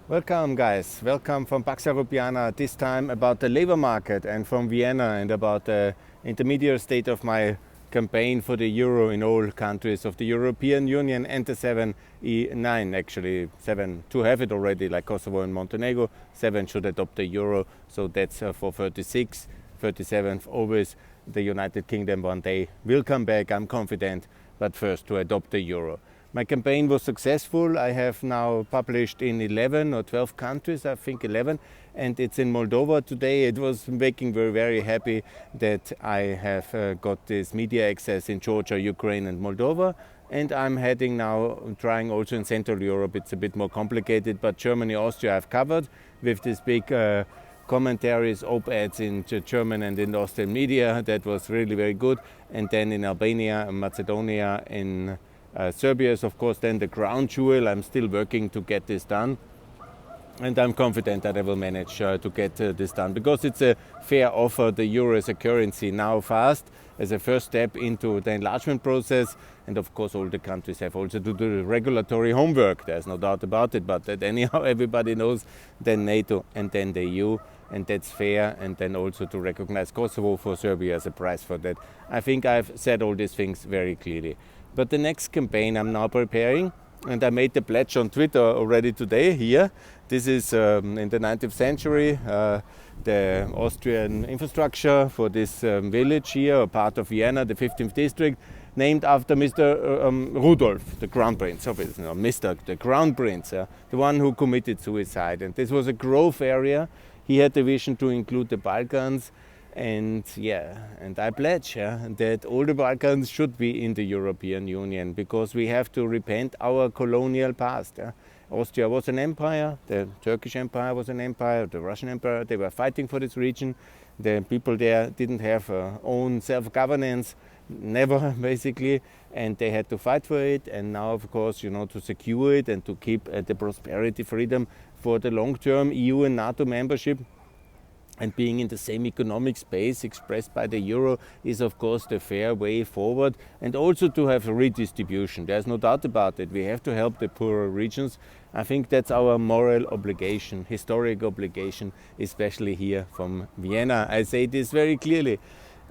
Welcome guys, welcome from Pax Europiana, this time about the labor market and from Vienna and about the intermediate state of my campaign for the euro in all countries of the European Union and the 7E9 actually, 7 to have it already like Kosovo and Montenegro, 7 should adopt the euro, so that's for 36, 37th always the United Kingdom one day will come back, I'm confident, but first to adopt the euro. My campaign was successful. I have now published in 11 or 12 countries, I think 11, and it's in Moldova today. It was making me very happy that I have got this media access in Georgia, Ukraine and Moldova. And I'm heading now, trying also in Central Europe. It's a bit more complicated, but Germany, Austria I've covered with this big commentaries, op-eds in German and in the Austrian media. That was really very good. And then in Albania, Macedonia, in Serbia is of course then the crown jewel. I'm still working to get this done, and I'm confident that I will manage to get this done because it's a fair offer, the euro as a currency now fast as a first step into the enlargement process. And of course all the countries have also to do the regulatory homework, there's no doubt about it, but that anyhow everybody knows, then NATO and then the EU, and that's fair. And then also to recognize Kosovo for Serbia as a prize for that. I think I've said all these things very clearly. But the next campaign I'm now preparing, and I made the pledge on Twitter already today here. This is in the 19th century, the Austrian infrastructure for this village here, a part of Vienna, the 15th district, named after Mr. Rudolf, the crown prince, obviously, no, Mr. the crown prince, the one who committed suicide. And this was a growth area. He had the vision to include the Balkans. And I pledge that all the Balkans should be in the European Union because we have to repent our colonial past. Austria was an empire, the Turkish Empire was an empire, the Russian Empire, they were fighting for this region. The people there didn't have own self-governance, never basically, and they had to fight for it. And now, of course, to secure it and to keep the prosperity, freedom for the long-term EU and NATO membership, and being in the same economic space expressed by the euro is of course the fair way forward, and also to have a redistribution. There's no doubt about it. We have to help the poorer regions. I think that's our moral obligation, historic obligation, especially here from Vienna. I say this very clearly.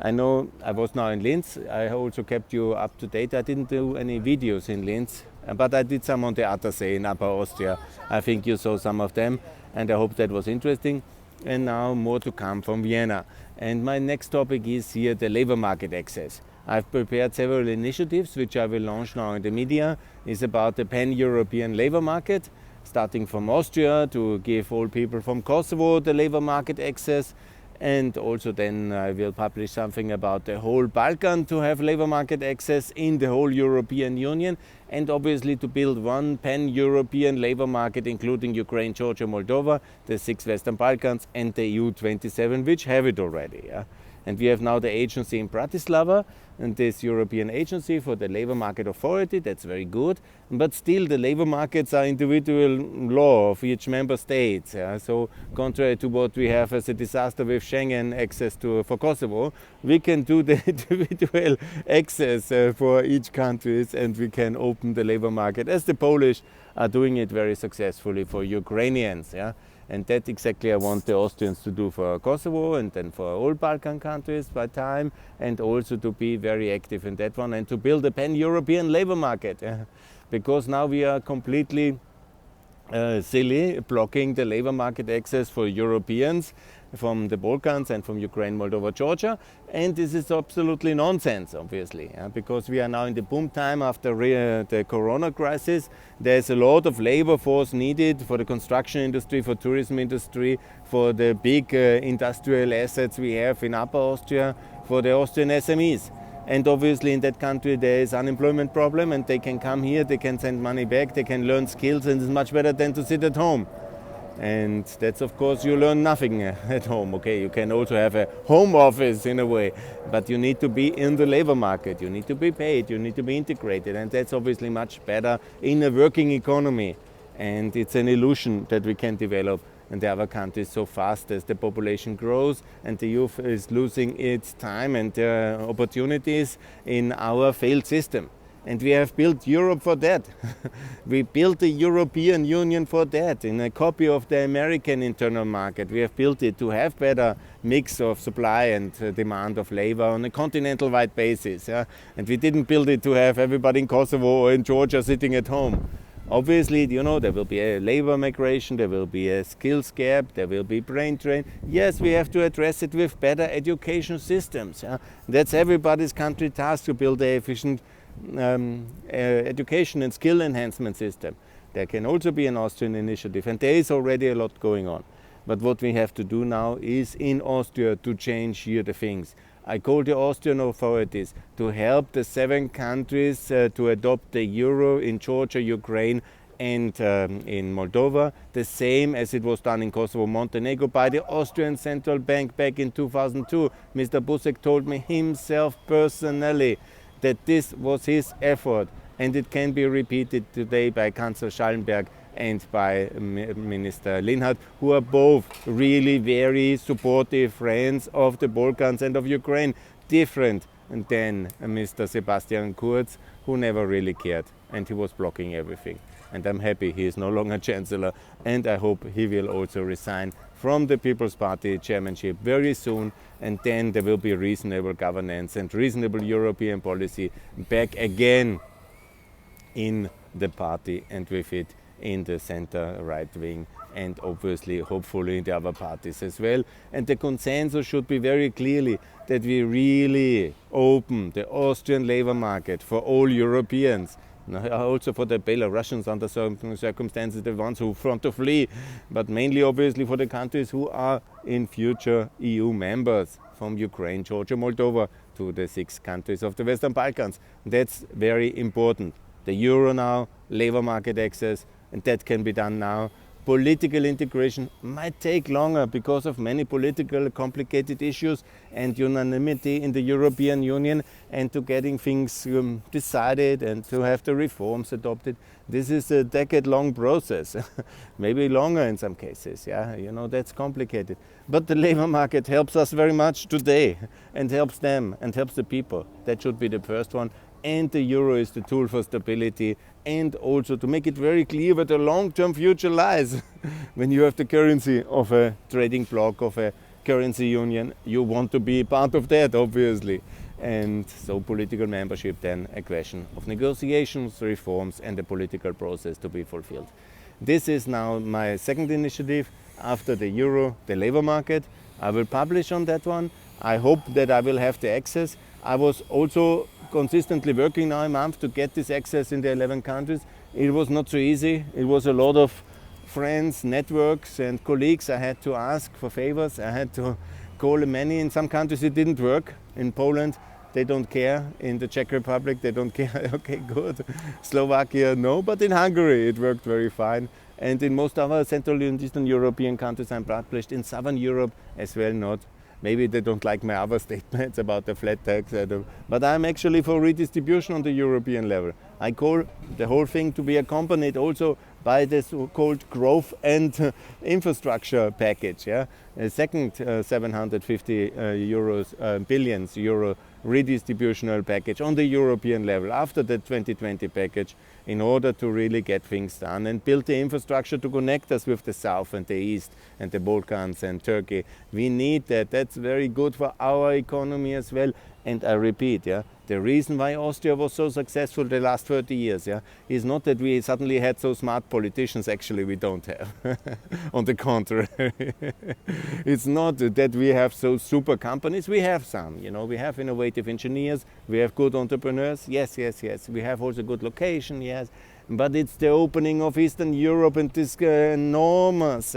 I know I was now in Linz. I also kept you up to date. I didn't do any videos in Linz, but I did some on the Attersee in Upper Austria. I think you saw some of them, and I hope that was interesting. And now more to come from Vienna. And my next topic is here the labor market access. I've prepared several initiatives which I will launch now in the media. It's about the pan-European labor market, starting from Austria to give all people from Kosovo the labor market access. And also then I will publish something about the whole Balkan to have labor market access in the whole European Union, and obviously to build one pan-European labor market including Ukraine, Georgia, Moldova, the 6 Western Balkans and the EU 27 which have it already. And we have now the agency in Bratislava, and this European Agency for the Labour Market Authority, that's very good. But still the labour markets are individual law of each member state. So contrary to what we have as a disaster with Schengen access for Kosovo, we can do the individual access for each country, and we can open the labour market as the Polish are doing it very successfully for Ukrainians. And that exactly I want the Austrians to do for Kosovo and then for all Balkan countries by time, and also to be very active in that one and to build a pan-European labor market. Because now we are completely silly blocking the labor market access for Europeans from the Balkans and from Ukraine, Moldova, Georgia. And this is absolutely nonsense, obviously, because we are now in the boom time after the corona crisis. There's a lot of labor force needed for the construction industry, for tourism industry, for the big industrial assets we have in Upper Austria, for the Austrian SMEs. And obviously in that country there is unemployment problem, and they can come here, they can send money back, they can learn skills, and it's much better than to sit at home. And that's, of course, you learn nothing at home. Okay, you can also have a home office in a way, but you need to be in the labor market, you need to be paid, you need to be integrated, and that's obviously much better in a working economy. And it's an illusion that we can develop in the other countries so fast as the population grows and the youth is losing its time and opportunities in our failed system. And we have built Europe for that. We built the European Union for that. In a copy of the American internal market, we have built it to have better mix of supply and demand of labor on a continental-wide basis. Yeah? And we didn't build it to have everybody in Kosovo or in Georgia sitting at home. Obviously, there will be a labor migration, there will be a skills gap, there will be brain drain. Yes, we have to address it with better education systems. Yeah? That's everybody's country task, to build an efficient education and skill enhancement system. There can also be an Austrian initiative, and there is already a lot going on. But what we have to do now is in Austria to change here the things. I call the Austrian authorities to help the 7 countries to adopt the euro in Georgia, Ukraine and in Moldova, the same as it was done in Kosovo, Montenegro by the Austrian Central Bank back in 2002. Mr. Buzek told me himself personally that this was his effort, and it can be repeated today by Chancellor Schallenberg and by Minister Linhart, who are both really very supportive friends of the Balkans and of Ukraine, different than Mr. Sebastian Kurz, who never really cared, and he was blocking everything. And I'm happy he is no longer Chancellor, and I hope he will also resign from the People's Party chairmanship very soon, and then there will be reasonable governance and reasonable European policy back again in the party, and with it in the center right wing, and obviously hopefully in the other parties as well. And the consensus should be very clearly that we really open the Austrian labor market for all Europeans, also for the Belarusians under certain circumstances, the ones who want to flee, but mainly obviously for the countries who are in future EU members, from Ukraine, Georgia, Moldova to the 6 countries of the Western Balkans. That's very important. The euro now, labor market access, and that can be done now. Political integration might take longer because of many political complicated issues and unanimity in the European Union, and to getting things decided and to have the reforms adopted. This is a decade-long process, maybe longer in some cases. Yeah, that's complicated. But the labor market helps us very much today, and helps them and helps the people. That should be the first one. And the euro is the tool for stability, and also to make it very clear where the long-term future lies. When you have the currency of a trading bloc, of a currency union, you want to be part of that, obviously. And so political membership, then a question of negotiations, reforms, and the political process to be fulfilled. This is now my second initiative after the euro, the labor market. I will publish on that one. I hope that I will have the access. I was also consistently working now a month to get this access in the 11 countries. It was not so easy. It was a lot of friends, networks and colleagues I had to ask for favors. I had to call many. In some countries it didn't work. In Poland they don't care. In the Czech Republic they don't care. Okay, good. Slovakia, no. But in Hungary it worked very fine. And in most other Central and Eastern European countries I'm published. In Southern Europe as well not. Maybe they don't like my other statements about the flat tax, but I'm actually for redistribution on the European level. I call the whole thing to be accompanied also by the so-called growth and infrastructure package. Yeah? A second 750 billion euro redistributional package on the European level after the 2020 package, in order to really get things done and build the infrastructure to connect us with the South and the East and the Balkans and Turkey. We need that. That's very good for our economy as well. And I repeat, the reason why Austria was so successful the last 30 years is not that we suddenly had so smart politicians. Actually, we don't have. On the contrary. It's not that we have so super companies. We have some. We have innovative engineers. We have good entrepreneurs. Yes. We have also good location. Yes. But it's the opening of Eastern Europe and this enormous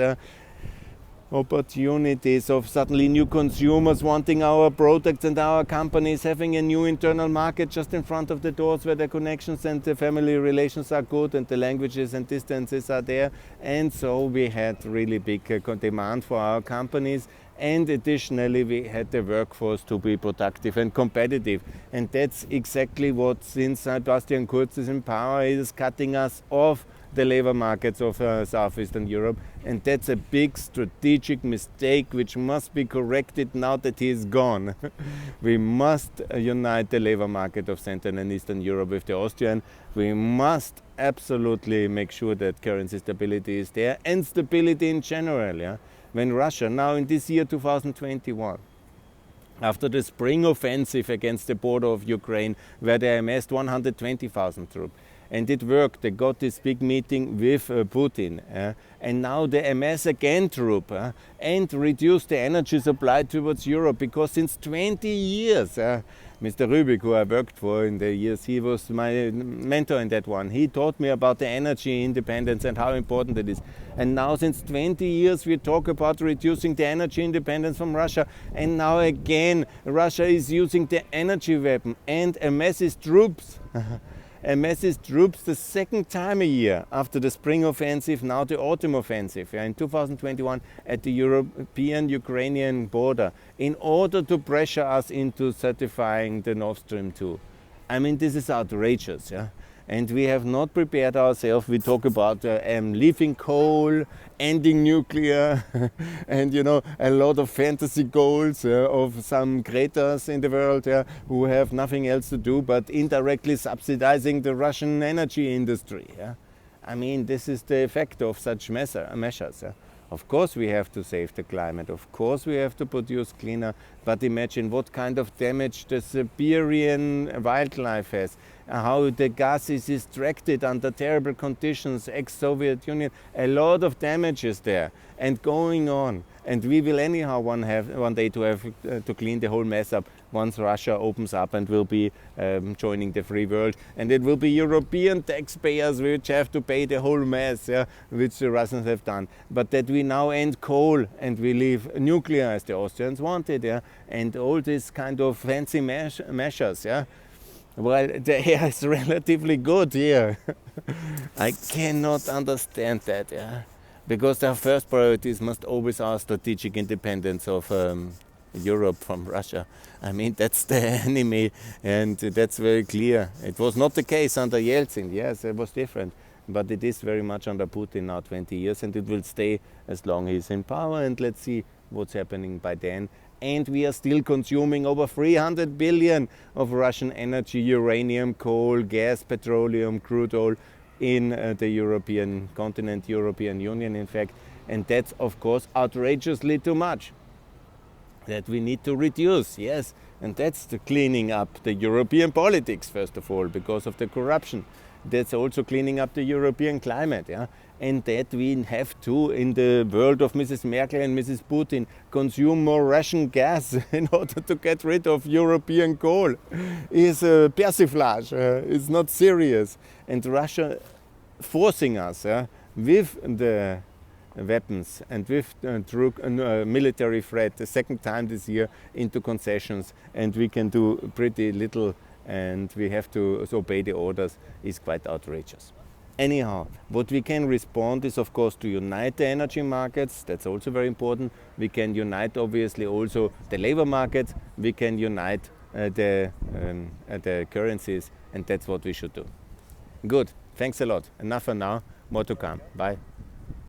opportunities of suddenly new consumers wanting our products and our companies, having a new internal market just in front of the doors where the connections and the family relations are good and the languages and distances are there. And so we had really big demand for our companies. And additionally, we had the workforce to be productive and competitive. And that's exactly what, since Sebastian Kurz is in power, is cutting us off the labor markets of Southeastern Europe. And that's a big strategic mistake which must be corrected now that he is gone. We must unite the labor market of Central and Eastern Europe with the Austrian. We must absolutely make sure that currency stability is there and stability in general. Yeah? When Russia, now in this year 2021, after the spring offensive against the border of Ukraine, where they amassed 120,000 troops, and it worked. They got this big meeting with Putin. And now they amass again troops and reduce the energy supply towards Europe, because since 20 years, Mr. Rübig, who I worked for in the years, he was my mentor in that one. He taught me about the energy independence and how important it is. And now since 20 years we talk about reducing the energy independence from Russia. And now again Russia is using the energy weapon and amasses troops. Amasses troops the second time a year after the spring offensive, now the autumn offensive, in 2021 at the European-Ukrainian border, in order to pressure us into certifying the Nord Stream 2. I mean, this is outrageous, yeah? And we have not prepared ourselves. We talk about leaving coal, ending nuclear, and a lot of fantasy goals of some creators in the world who have nothing else to do but indirectly subsidizing the Russian energy industry. Yeah? I mean, this is the effect of such measures. Yeah? Of course we have to save the climate, of course we have to produce cleaner, but imagine what kind of damage the Siberian wildlife has, how the gas is extracted under terrible conditions, ex-Soviet Union, a lot of damage is there and going on. And we will anyhow one day to have to clean the whole mess up once Russia opens up and will be joining the free world. And it will be European taxpayers which have to pay the whole mess, which the Russians have done. But that we now end coal and we leave nuclear as the Austrians wanted, and all these kind of fancy measures. Well, the air is relatively good here. I cannot understand that. Because our first priorities must always our strategic independence of Europe from Russia. I mean, that's the enemy, and that's very clear. It was not the case under Yeltsin, yes, it was different. But it is very much under Putin now, 20 years, and it will stay as long as he's in power, and let's see what's happening by then. And we are still consuming over 300 billion of Russian energy, uranium, coal, gas, petroleum, crude oil, in the European continent, European Union in fact, and that's of course outrageously too much. That we need to reduce, yes, and that's the cleaning up the European politics first of all, because of the corruption. That's also cleaning up the European climate, and that we have to, in the world of Mrs. Merkel and Mrs. Putin, consume more Russian gas in order to get rid of European coal is persiflage, it's not serious. And Russia forcing us with the weapons and with military threat the second time this year into concessions, and we can do pretty little and we have to obey the orders, is quite outrageous. Anyhow, what we can respond is of course to unite the energy markets. That's also very important. We can unite obviously also the labor markets. We can unite the currencies, and that's what we should do. Good, thanks a lot. Enough for now, more to come. Bye.